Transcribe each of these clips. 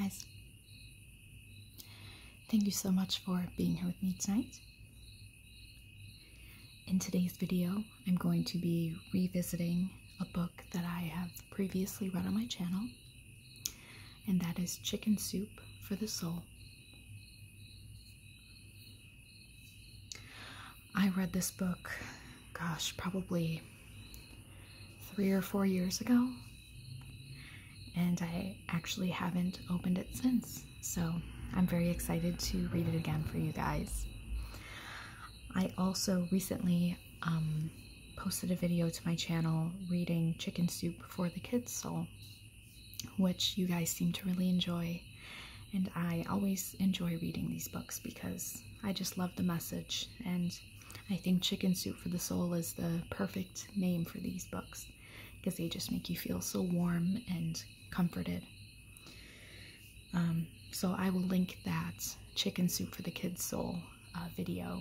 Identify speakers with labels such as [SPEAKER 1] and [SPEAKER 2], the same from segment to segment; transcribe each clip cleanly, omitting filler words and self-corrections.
[SPEAKER 1] guys. Thank you so much for being here with me tonight. In today's video, I'm going to be revisiting a book that I have previously read on my channel, and that is Chicken Soup for the Soul. I read this book, gosh, probably 3 or 4 years ago, and I actually haven't opened it since, so I'm very excited to read it again for you guys. I also recently posted a video to my channel reading Chicken Soup for the Kids' Soul, which you guys seem to really enjoy, and I always enjoy reading these books because I just love the message, and I think Chicken Soup for the Soul is the perfect name for these books because they just make you feel so warm and comforted. So I will link that Chicken Soup for the Kids' Soul video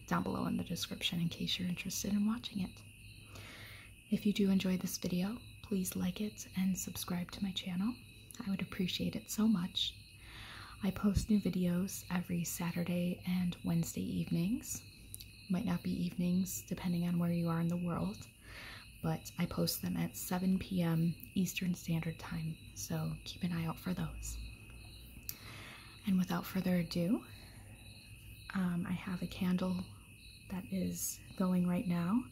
[SPEAKER 1] down below in the description in case you're interested in watching it. If you do enjoy this video, please like it and subscribe to my channel. I would appreciate it so much. I post new videos every Saturday and Wednesday evenings. Might not be evenings depending on where you are in the world, but I post them at 7 p.m. Eastern Standard Time, so keep an eye out for those. And without further ado, I have a candle that is going right now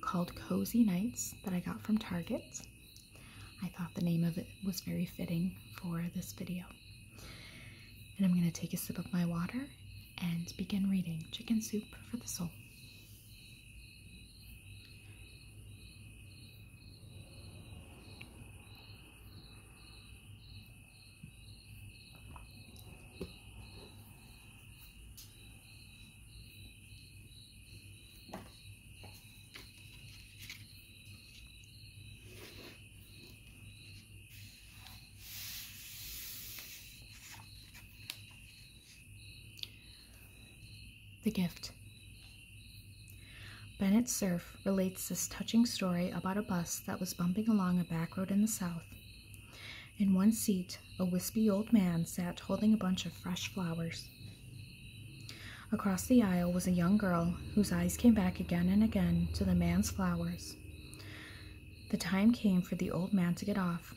[SPEAKER 1] called Cozy Nights that I got from Target. I thought the name of it was very fitting for this video. And I'm going to take a sip of my water and begin reading Chicken Soup for the Soul. The Gift. Bennett Cerf relates this touching story about a bus that was bumping along a back road in the South. In one seat, a wispy old man sat holding a bunch of fresh flowers. Across the aisle was a young girl whose eyes came back again and again to the man's flowers. The time came for the old man to get off.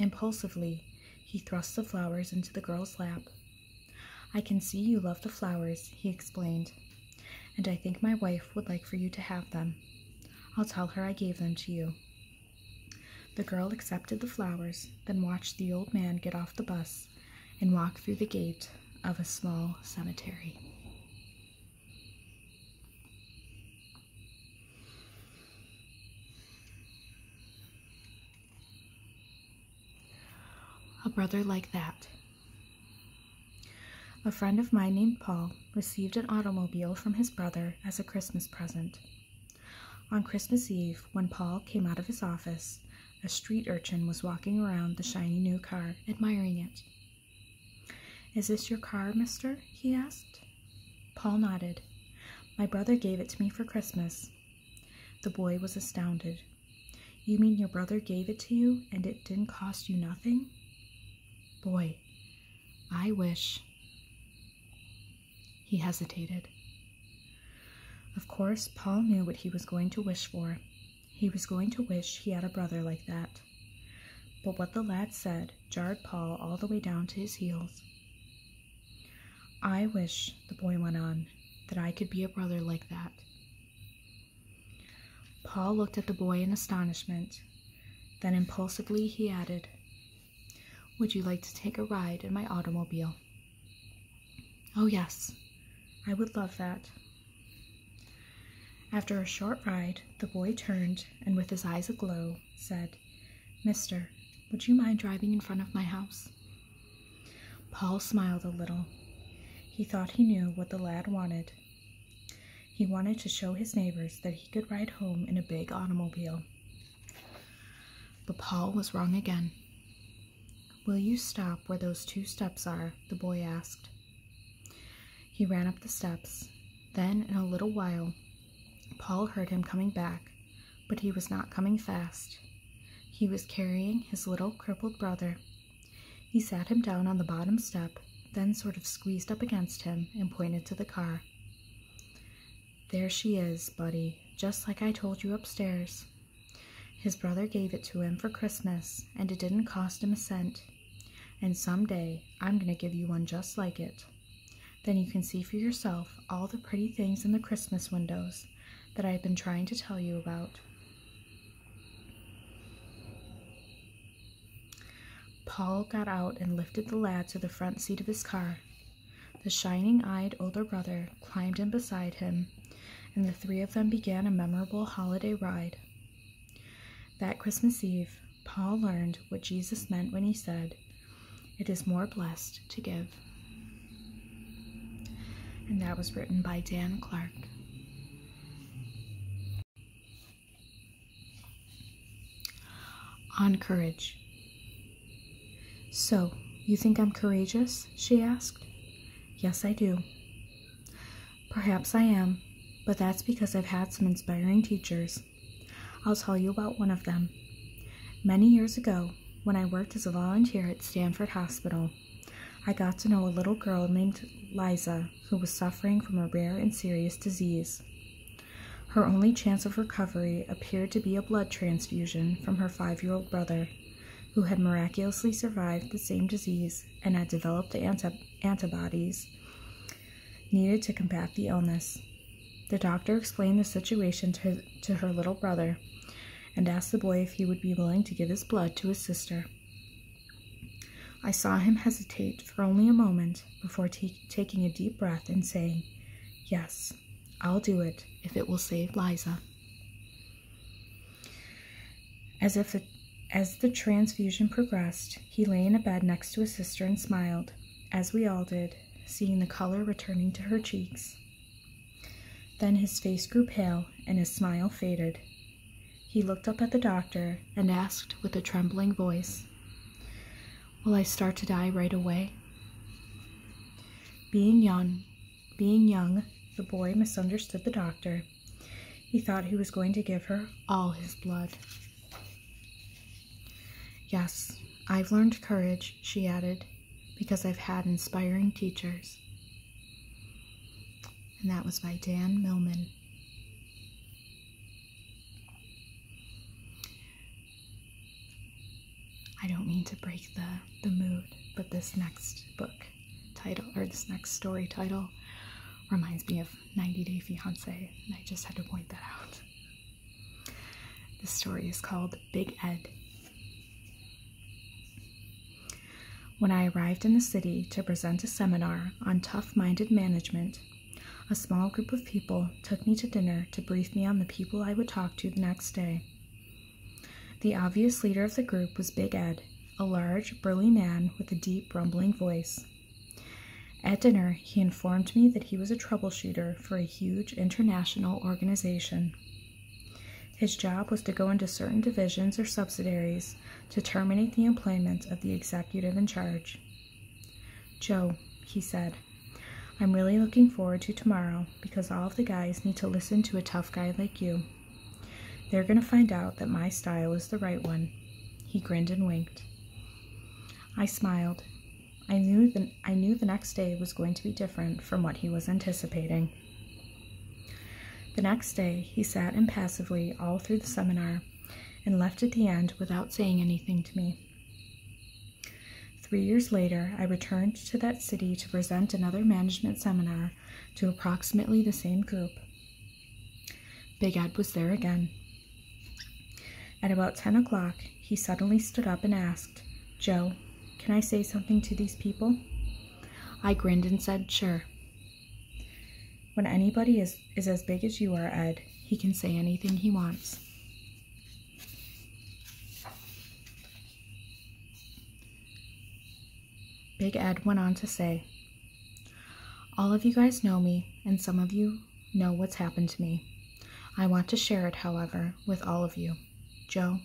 [SPEAKER 1] Impulsively, he thrust the flowers into the girl's lap. "I can see you love the flowers," he explained, "and I think my wife would like for you to have them. I'll tell her I gave them to you." The girl accepted the flowers, then watched the old man get off the bus and walk through the gate of a small cemetery. A brother like that. A friend of mine named Paul received an automobile from his brother as a Christmas present. On Christmas Eve, when Paul came out of his office, a street urchin was walking around the shiny new car, admiring it. "Is this your car, mister?" he asked. Paul nodded. "My brother gave it to me for Christmas." The boy was astounded. "You mean your brother gave it to you and it didn't cost you nothing?" "Boy, I wish..." He hesitated. Of course, Paul knew what he was going to wish for. He was going to wish he had a brother like that. But what the lad said jarred Paul all the way down to his heels. "I wish," the boy went on, "that I could be a brother like that." Paul looked at the boy in astonishment. Then impulsively he added, "Would you like to take a ride in my automobile?" "Oh yes, I would love that." After a short ride, the boy turned and with his eyes aglow said, "Mister, would you mind driving in front of my house?" Paul smiled a little. He thought he knew what the lad wanted. He wanted to show his neighbors that he could ride home in a big automobile. But Paul was wrong again. "Will you stop where those 2 steps are?" the boy asked. He ran up the steps. Then, in a little while, Paul heard him coming back, but he was not coming fast. He was carrying his little crippled brother. He sat him down on the bottom step, then sort of squeezed up against him and pointed to the car. "There she is, buddy, just like I told you upstairs. His brother gave it to him for Christmas, and it didn't cost him a cent. And someday I'm going to give you one just like it. Then you can see for yourself all the pretty things in the Christmas windows that I've been trying to tell you about." Paul got out and lifted the lad to the front seat of his car. The shining-eyed older brother climbed in beside him, and the three of them began a memorable holiday ride. That Christmas Eve, Paul learned what Jesus meant when he said, "It is more blessed to give." And that was written by Dan Clark. On courage. "So, you think I'm courageous?" she asked. "Yes, I do. Perhaps I am, but that's because I've had some inspiring teachers. I'll tell you about one of them. Many years ago, when I worked as a volunteer at Stanford Hospital, I got to know a little girl named Liza who was suffering from a rare and serious disease. Her only chance of recovery appeared to be a blood transfusion from her 5-year-old brother, who had miraculously survived the same disease and had developed the antibodies needed to combat the illness. The doctor explained the situation to her little brother and asked the boy if he would be willing to give his blood to his sister. I saw him hesitate for only a moment before taking a deep breath and saying, 'Yes, I'll do it if it will save Liza.' As the transfusion progressed, he lay in a bed next to his sister and smiled, as we all did, seeing the color returning to her cheeks. Then his face grew pale and his smile faded. He looked up at the doctor and asked with a trembling voice, 'Will I start to die right away?' Being young, the boy misunderstood the doctor. He thought he was going to give her all his blood. 'Yes, I've learned courage,' she added, 'because I've had inspiring teachers.'" And that was by Dan Millman. I don't mean to break the mood, but this next book title, or this next story title, reminds me of 90 Day Fiancé, and I just had to point that out. The story is called Big Ed. When I arrived in the city to present a seminar on tough-minded management, a small group of people took me to dinner to brief me on the people I would talk to the next day. The obvious leader of the group was Big Ed, a large, burly man with a deep, rumbling voice. At dinner, he informed me that he was a troubleshooter for a huge international organization. His job was to go into certain divisions or subsidiaries to terminate the employment of the executive in charge. "Joe," he said, "I'm really looking forward to tomorrow because all of the guys need to listen to a tough guy like you. They're going to find out that my style is the right one." He grinned and winked. I smiled. I knew the next day was going to be different from what he was anticipating. The next day, he sat impassively all through the seminar and left at the end without saying anything to me. 3 years later, I returned to that city to present another management seminar to approximately the same group. Big Ed was there again. At about 10 o'clock, he suddenly stood up and asked, "Joe, can I say something to these people?" I grinned and said, "Sure." "When anybody is as big as you are, Ed, he can say anything he wants." Big Ed went on to say, "All of you guys know me, and some of you know what's happened to me. I want to share it, however, with all of you. Joe,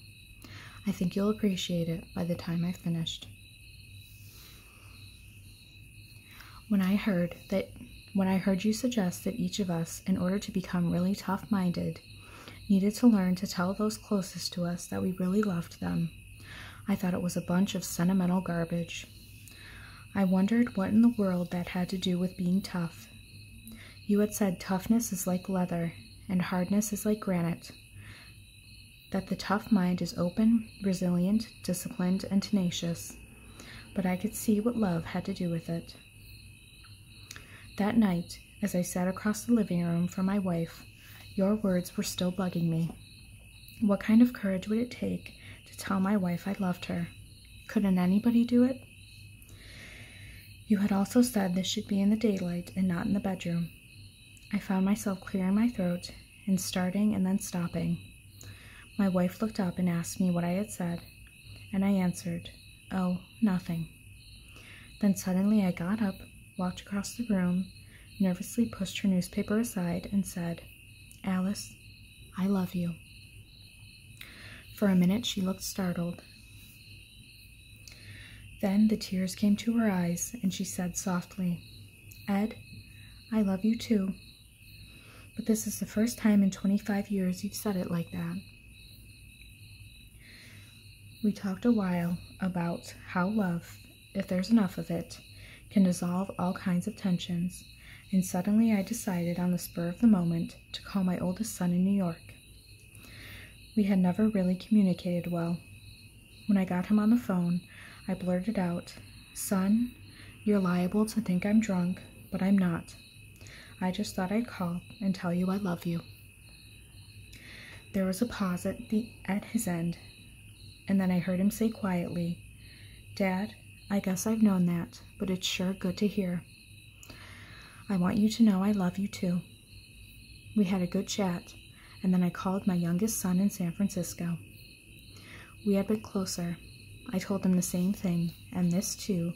[SPEAKER 1] I think you'll appreciate it by the time I've finished." When I heard you suggest that each of us, in order to become really tough-minded, needed to learn to tell those closest to us that we really loved them, I thought it was a bunch of sentimental garbage. I wondered what in the world that had to do with being tough. You had said toughness is like leather and hardness is like granite, that the tough mind is open, resilient, disciplined, and tenacious, but I could see what love had to do with it. That night, as I sat across the living room from my wife, your words were still bugging me. What kind of courage would it take to tell my wife I loved her? Couldn't anybody do it? You had also said this should be in the daylight and not in the bedroom. I found myself clearing my throat and starting and then stopping. My wife looked up and asked me what I had said, and I answered, "Oh, nothing." Then suddenly I got up, walked across the room, nervously pushed her newspaper aside, and said, "Alice, I love you." For a minute she looked startled. Then the tears came to her eyes, and she said softly, "Ed, I love you too. But this is the first time in 25 years you've said it like that." We talked a while about how love, if there's enough of it, can dissolve all kinds of tensions, and suddenly I decided on the spur of the moment to call my oldest son in New York. We had never really communicated well. When I got him on the phone, I blurted out, "Son, you're liable to think I'm drunk, but I'm not. I just thought I'd call and tell you I love you." There was a pause at his end, and then I heard him say quietly, "Dad, I guess I've known that, but it's sure good to hear. I want you to know I love you too." We had a good chat, and then I called my youngest son in San Francisco. We had been closer. I told him the same thing, and this too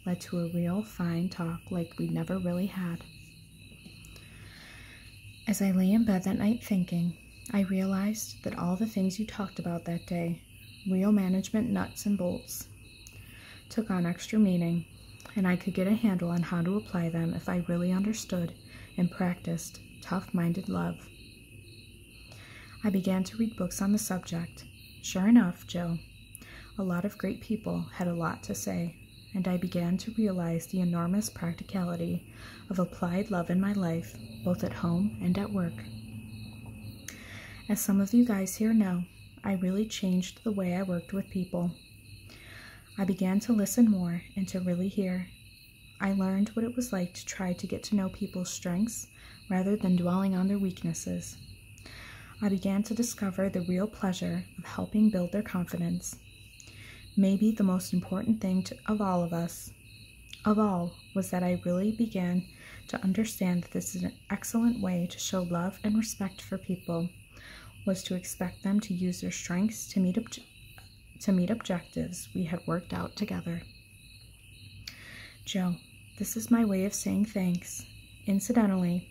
[SPEAKER 1] led to a real fine talk like we'd never really had. As I lay in bed that night thinking, I realized that all the things you talked about that day, real management nuts and bolts, took on extra meaning, and I could get a handle on how to apply them if I really understood and practiced tough-minded love. I began to read books on the subject. Sure enough, Joe, a lot of great people had a lot to say, and I began to realize the enormous practicality of applied love in my life, both at home and at work. As some of you guys here know, I really changed the way I worked with people. I began to listen more and to really hear. I learned what it was like to try to get to know people's strengths rather than dwelling on their weaknesses. I began to discover the real pleasure of helping build their confidence. Maybe the most important thing of all, was that I really began to understand that this is an excellent way to show love and respect for people, was to expect them to use their strengths to meet objectives we had worked out together. Joe, this is my way of saying thanks. Incidentally,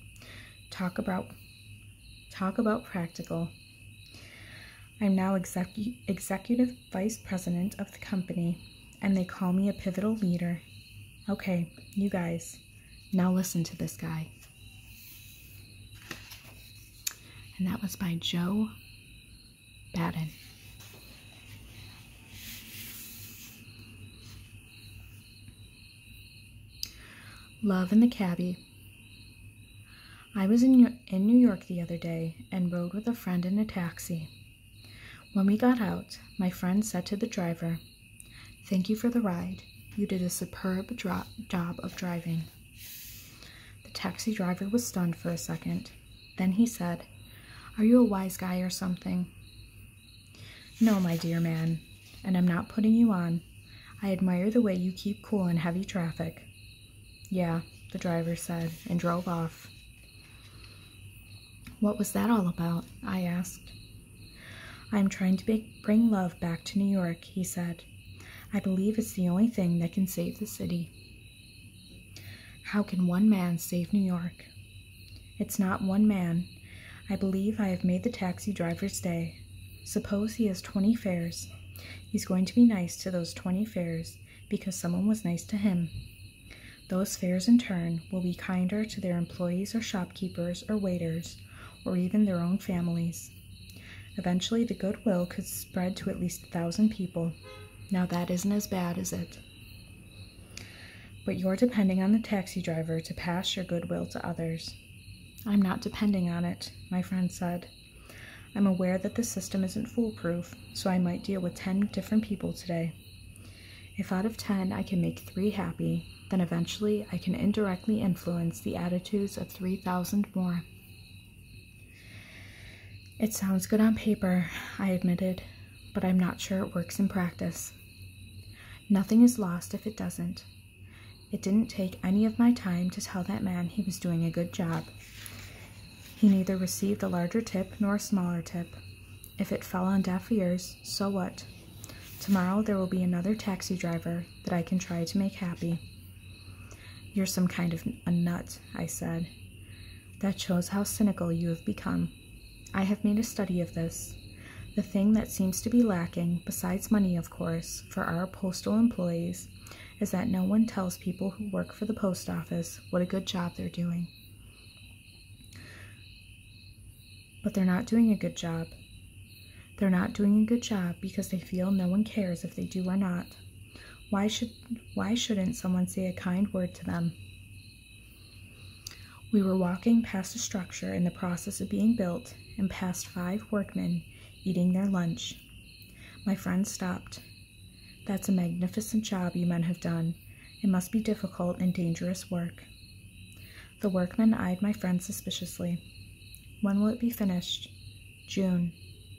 [SPEAKER 1] talk about practical. I'm now executive vice president of the company, and they call me a pivotal leader. Okay, you guys, now listen to this guy. And that was by Joe Baden. Love in the cabbie. I was in New York the other day and rode with a friend in a taxi. When we got out, my friend said to the driver, "Thank you for the ride. You did a superb job of driving." The taxi driver was stunned for a second. Then he said, "Are you a wise guy or something?" "No, my dear man, and I'm not putting you on. I admire the way you keep cool in heavy traffic." "Yeah," the driver said, and drove off. "What was that all about?" I asked. "I'm trying to bring love back to New York," he said. "I believe it's the only thing that can save the city." How can one man save New York? It's not one man. I believe I have made the taxi driver's day. Suppose he has 20 fares. He's going to be nice to those 20 fares because someone was nice to him. Those fares in turn will be kinder to their employees or shopkeepers or waiters or even their own families. Eventually, the goodwill could spread to at least 1,000 people. Now that isn't as bad, is it? but you're depending on the taxi driver to pass your goodwill to others. I'm not depending on it, my friend said. I'm aware that the system isn't foolproof, so I might deal with 10 different people today. If out of 10 I can make 3 happy, then eventually I can indirectly influence the attitudes of 3,000 more. It sounds good on paper, I admitted, but I'm not sure it works in practice. Nothing is lost if it doesn't. It didn't take any of my time to tell that man he was doing a good job. He neither received a larger tip nor a smaller tip. If it fell on deaf ears, so what? Tomorrow there will be another taxi driver that I can try to make happy. You're some kind of a nut, I said. That shows how cynical you have become. I have made a study of this. The thing that seems to be lacking, besides money of course, for our postal employees, is that no one tells people who work for the post office what a good job they're doing. But they're not doing a good job. They're not doing a good job because they feel no one cares if they do or not. Why shouldn't someone say a kind word to them? We were walking past a structure in the process of being built and past 5 workmen eating their lunch. My friend stopped. That's a magnificent job you men have done. It must be difficult and dangerous work. The workmen eyed my friend suspiciously. When will it be finished? June,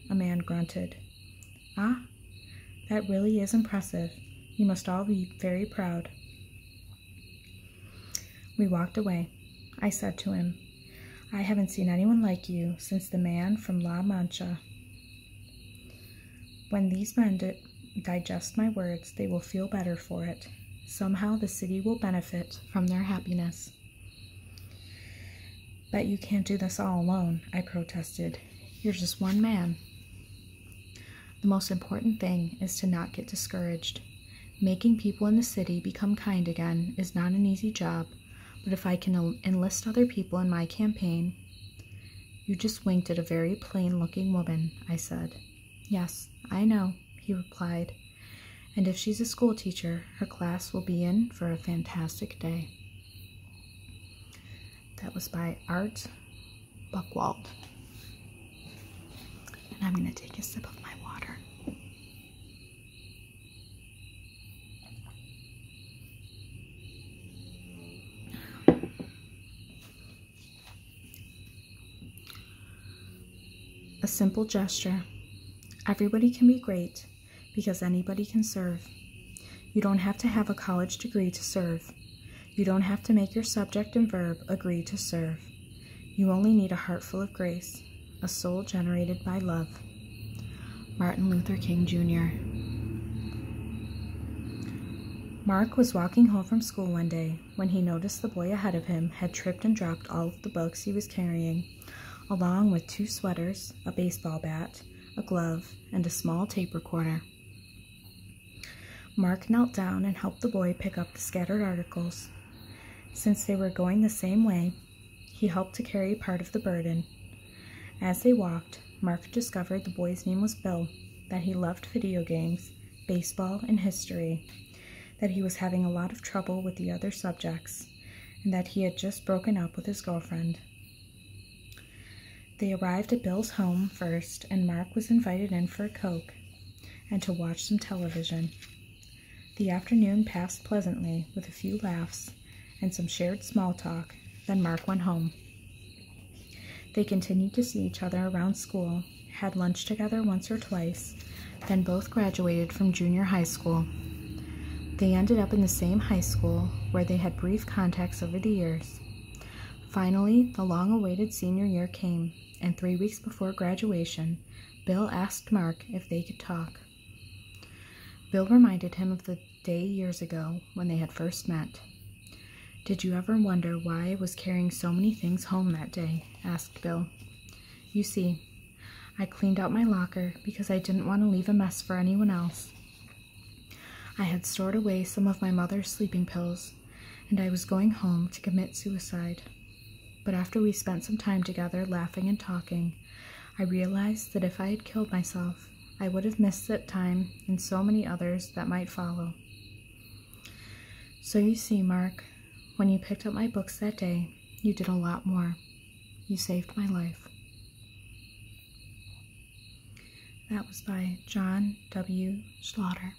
[SPEAKER 1] a man grunted. Ah, that really is impressive. You must all be very proud. We walked away. I said to him, I haven't seen anyone like you since the man from La Mancha. When these men digest my words, they will feel better for it. Somehow the city will benefit from their happiness. Bet you can't do this all alone, I protested. You're just one man. The most important thing is to not get discouraged. Making people in the city become kind again is not an easy job, but if I can enlist other people in my campaign... You just winked at a very plain-looking woman, I said. Yes, I know, he replied. And if she's a school teacher, her class will be in for a fantastic day. That was by Art Buchwald. And I'm going to take a sip of my water. A simple gesture. Everybody can be great because anybody can serve. You don't have to have a college degree to serve. You don't have to make your subject and verb agree to serve. You only need a heart full of grace, a soul generated by love. Martin Luther King, Jr. Mark was walking home from school one day when he noticed the boy ahead of him had tripped and dropped all of the books he was carrying, along with 2 sweaters, a baseball bat, a glove, and a small tape recorder. Mark knelt down and helped the boy pick up the scattered articles. Since they were going the same way, he helped to carry part of the burden. As they walked, Mark discovered the boy's name was Bill, that he loved video games, baseball, and history, that he was having a lot of trouble with the other subjects, and that he had just broken up with his girlfriend. They arrived at Bill's home first, and Mark was invited in for a Coke and to watch some television. The afternoon passed pleasantly with a few laughs and some shared small talk. Then Mark went home. They continued to see each other around school, had lunch together once or twice, then both graduated from junior high school. They ended up in the same high school where they had brief contacts over the years. Finally, the long-awaited senior year came, and 3 weeks before graduation, Bill asked Mark if they could talk. Bill reminded him of the day years ago when they had first met. Did you ever wonder why I was carrying so many things home that day? Asked Bill. You see, I cleaned out my locker because I didn't want to leave a mess for anyone else. I had stored away some of my mother's sleeping pills, and I was going home to commit suicide. But after we spent some time together laughing and talking, I realized that if I had killed myself, I would have missed that time and so many others that might follow. So you see, Mark, when you picked up my books that day, you did a lot more. You saved my life. That was by John W. Slaughter.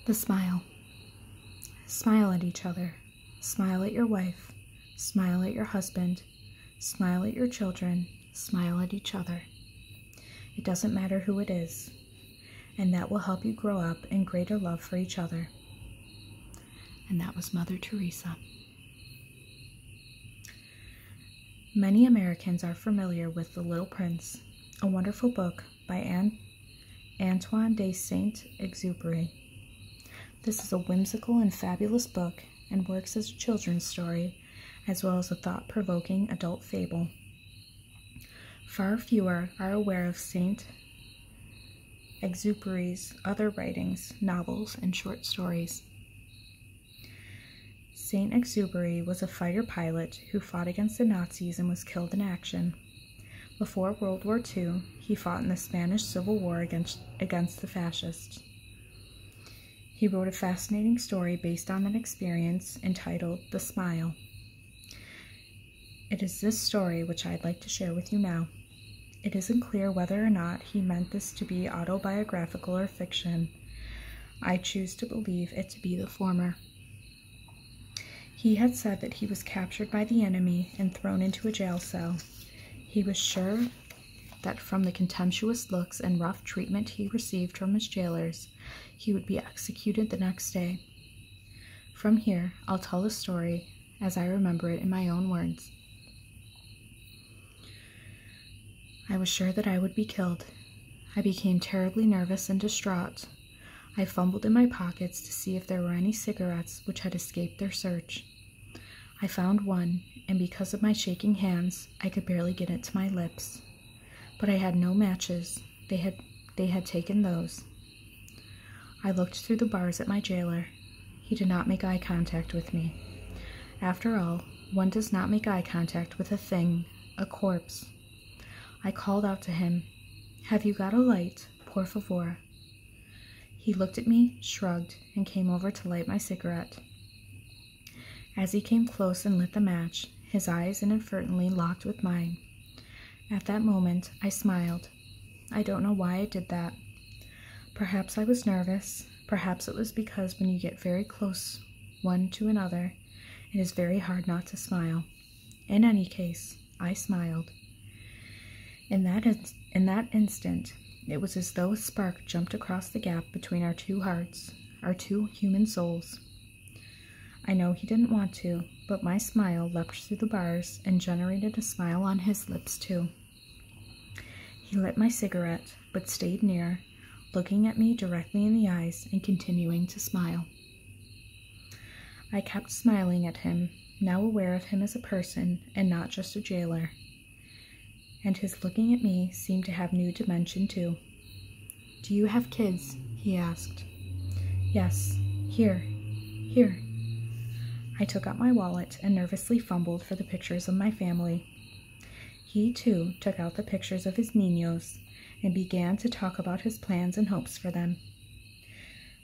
[SPEAKER 1] The smile. Smile at each other. Smile at your wife. Smile at your husband. Smile at your children. Smile at each other. It doesn't matter who it is, and that will help you grow up in greater love for each other. And that was Mother Teresa. Many Americans are familiar with The Little Prince, a wonderful book by Antoine de Saint-Exupéry. This is a whimsical and fabulous book and works as a children's story, as well as a thought-provoking adult fable. Far fewer are aware of Saint-Exupéry's other writings, novels, and short stories. Saint-Exupéry was a fighter pilot who fought against the Nazis and was killed in action. Before World War II, he fought in the Spanish Civil War against the fascists. He wrote a fascinating story based on that experience entitled The Smile. It is this story which I'd like to share with you now. It isn't clear whether or not he meant this to be autobiographical or fiction. I choose to believe it to be the former. He had said that he was captured by the enemy and thrown into a jail cell. He was sure that from the contemptuous looks and rough treatment he received from his jailers, he would be executed the next day. From here, I'll tell the story as I remember it in my own words. I was sure that I would be killed. I became terribly nervous and distraught. I fumbled in my pockets to see if there were any cigarettes which had escaped their search. I found one, and because of my shaking hands, I could barely get it to my lips. But I had no matches. They had taken those. I looked through the bars at my jailer. He did not make eye contact with me. After all, one does not make eye contact with a thing, a corpse. I called out to him, "Have you got a light, por favor?" He looked at me, shrugged, and came over to light my cigarette. As he came close and lit the match, his eyes inadvertently locked with mine. At that moment, I smiled. I don't know why I did that. Perhaps I was nervous. Perhaps it was because when you get very close one to another, it is very hard not to smile. In any case, I smiled. In that instant, it was as though a spark jumped across the gap between our two hearts, our two human souls. I know he didn't want to, but my smile leapt through the bars and generated a smile on his lips too. He lit my cigarette, but stayed near, looking at me directly in the eyes and continuing to smile. I kept smiling at him, now aware of him as a person and not just a jailer. And his looking at me seemed to have new dimension too. "Do you have kids?" he asked. "Yes, here." I took out my wallet and nervously fumbled for the pictures of my family. He, too, took out the pictures of his niños and began to talk about his plans and hopes for them.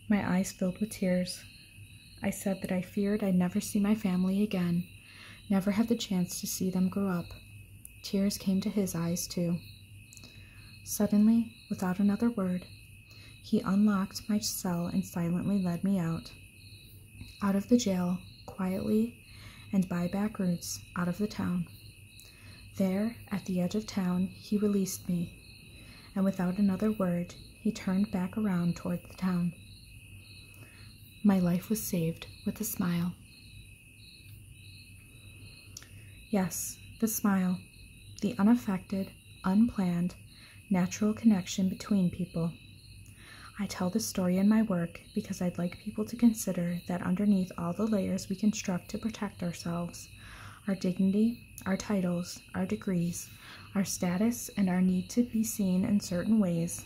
[SPEAKER 1] My eyes filled with tears. I said that I feared I'd never see my family again, never have the chance to see them grow up. Tears came to his eyes, too. Suddenly, without another word, he unlocked my cell and silently led me out of the jail, quietly, and by back routes, out of the town. There, at the edge of town, he released me, and without another word, he turned back around toward the town. My life was saved with a smile. Yes, the smile. The unaffected, unplanned, natural connection between people. I tell this story in my work because I'd like people to consider that underneath all the layers we construct to protect ourselves, our dignity, our titles, our degrees, our status, and our need to be seen in certain ways,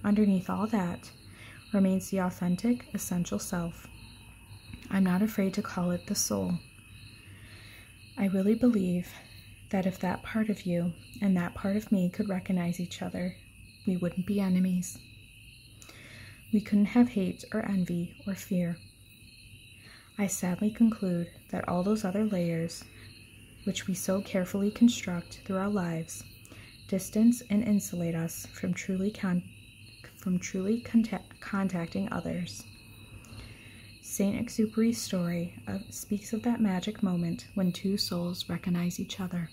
[SPEAKER 1] underneath all that remains the authentic, essential self. I'm not afraid to call it the soul. I really believe that if that part of you and that part of me could recognize each other, we wouldn't be enemies. We couldn't have hate or envy or fear. I sadly conclude that all those other layers, which we so carefully construct through our lives, distance and insulate us from truly contacting others. Saint Exupéry's story speaks of that magic moment when two souls recognize each other.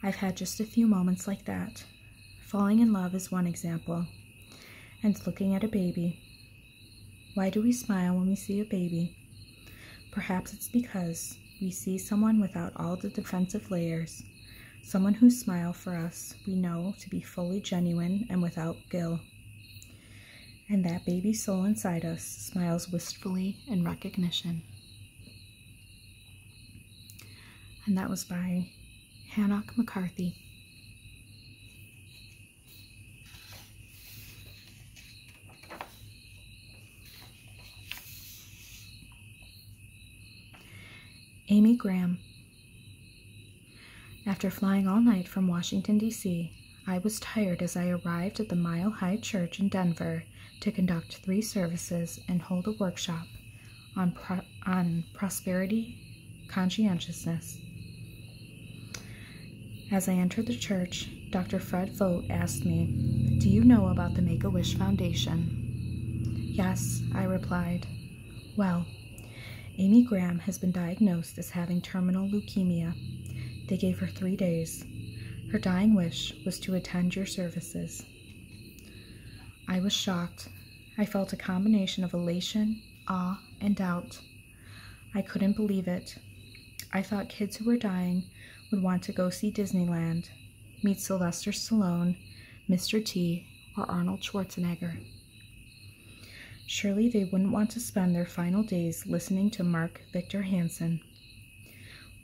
[SPEAKER 1] I've had just a few moments like that. Falling in love is one example, and looking at a baby. Why do we smile when we see a baby? Perhaps it's because we see someone without all the defensive layers, someone whose smile for us we know to be fully genuine and without guile. And that baby soul inside us smiles wistfully in recognition. And that was by Hannock McCarthy. Amy Graham. After flying all night from Washington, D.C., I was tired as I arrived at the Mile High Church in Denver to conduct 3 services and hold a workshop on prosperity conscientiousness. As I entered the church, Dr. Fred Vogt asked me, "Do you know about the Make-A-Wish Foundation?" "Yes," I replied. "Well, Amy Graham has been diagnosed as having terminal leukemia. They gave her 3 days. Her dying wish was to attend your services." I was shocked. I felt a combination of elation, awe, and doubt. I couldn't believe it. I thought kids who were dying would want to go see Disneyland, meet Sylvester Stallone, Mr. T, or Arnold Schwarzenegger. Surely they wouldn't want to spend their final days listening to Mark Victor Hansen.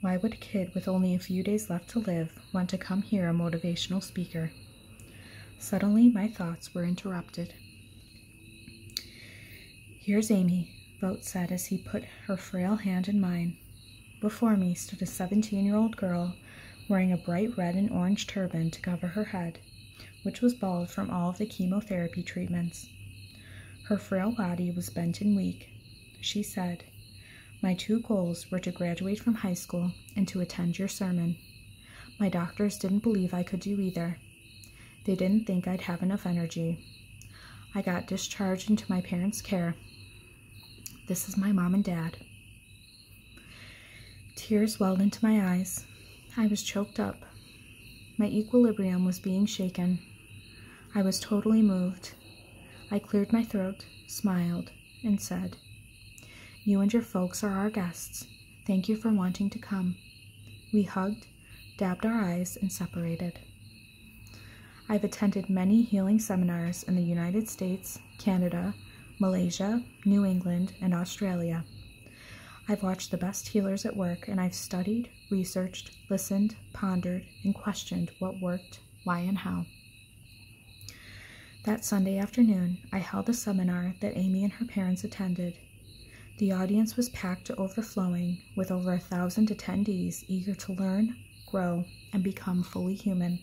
[SPEAKER 1] Why would a kid with only a few days left to live want to come hear a motivational speaker? Suddenly, my thoughts were interrupted. "Here's Amy," Vogt said as he put her frail hand in mine. Before me stood a 17-year-old girl wearing a bright red and orange turban to cover her head, which was bald from all of the chemotherapy treatments. Her frail body was bent and weak. She said, "My 2 goals were to graduate from high school and to attend your sermon. My doctors didn't believe I could do either. They didn't think I'd have enough energy. I got discharged into my parents' care. This is my mom and dad." Tears welled into my eyes. I was choked up. My equilibrium was being shaken. I was totally moved. I cleared my throat, smiled, and said, "You and your folks are our guests. Thank you for wanting to come." We hugged, dabbed our eyes, and separated. I've attended many healing seminars in the United States, Canada, Malaysia, New England, and Australia. I've watched the best healers at work, and I've studied, researched, listened, pondered, and questioned what worked, why, and how. That Sunday afternoon, I held a seminar that Amy and her parents attended. The audience was packed to overflowing, with over 1,000 attendees eager to learn, grow, and become fully human.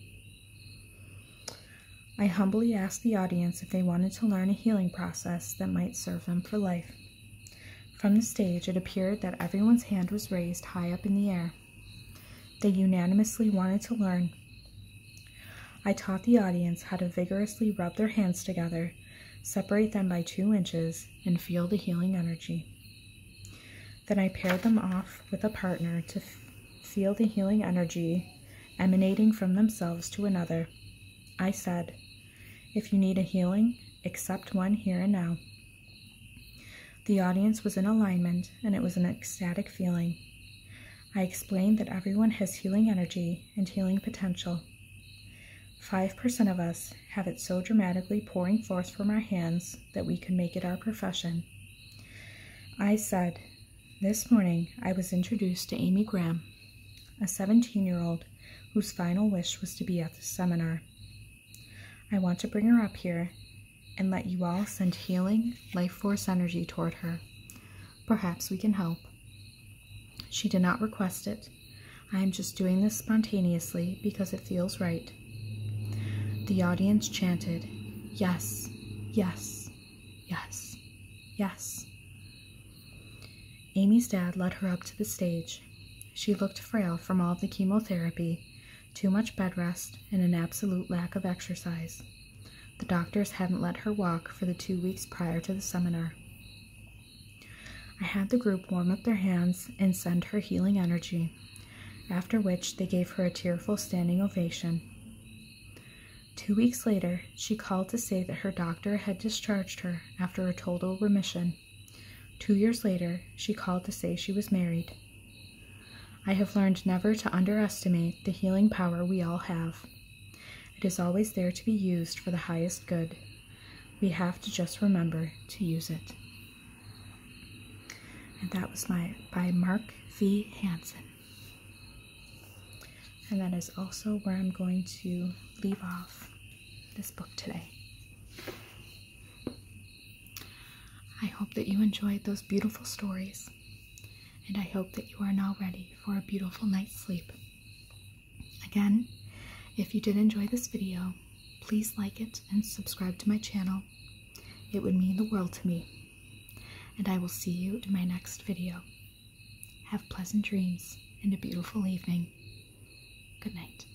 [SPEAKER 1] I humbly asked the audience if they wanted to learn a healing process that might serve them for life. From the stage, it appeared that everyone's hand was raised high up in the air. They unanimously wanted to learn. I taught the audience how to vigorously rub their hands together, separate them by 2 inches, and feel the healing energy. Then I paired them off with a partner to feel the healing energy emanating from themselves to another. I said, "If you need a healing, accept one here and now." The audience was in alignment, and it was an ecstatic feeling. I explained that everyone has healing energy and healing potential. 5% of us have it so dramatically pouring forth from our hands that we can make it our profession. I said, "This morning I was introduced to Amy Graham, a 17-year-old whose final wish was to be at the seminar. I want to bring her up here and let you all send healing, life force energy toward her. Perhaps we can help." She did not request it. I am just doing this spontaneously because it feels right. The audience chanted, "Yes, yes, yes, yes." Amy's dad led her up to the stage. She looked frail from all the chemotherapy, too much bed rest, and an absolute lack of exercise. The doctors hadn't let her walk for the 2 weeks prior to the seminar. I had the group warm up their hands and send her healing energy, after which they gave her a tearful standing ovation. 2 weeks later, she called to say that her doctor had discharged her after a total remission. 2 years later, she called to say she was married. I have learned never to underestimate the healing power we all have. It is always there to be used for the highest good. We have to just remember to use it. And that was by Mark V. Hansen. And that is also where I'm going to leave off this book today. I hope that you enjoyed those beautiful stories, and I hope that you are now ready for a beautiful night's sleep. Again, if you did enjoy this video, please like it and subscribe to my channel. It would mean the world to me. And I will see you in my next video. Have pleasant dreams and a beautiful evening. Good night.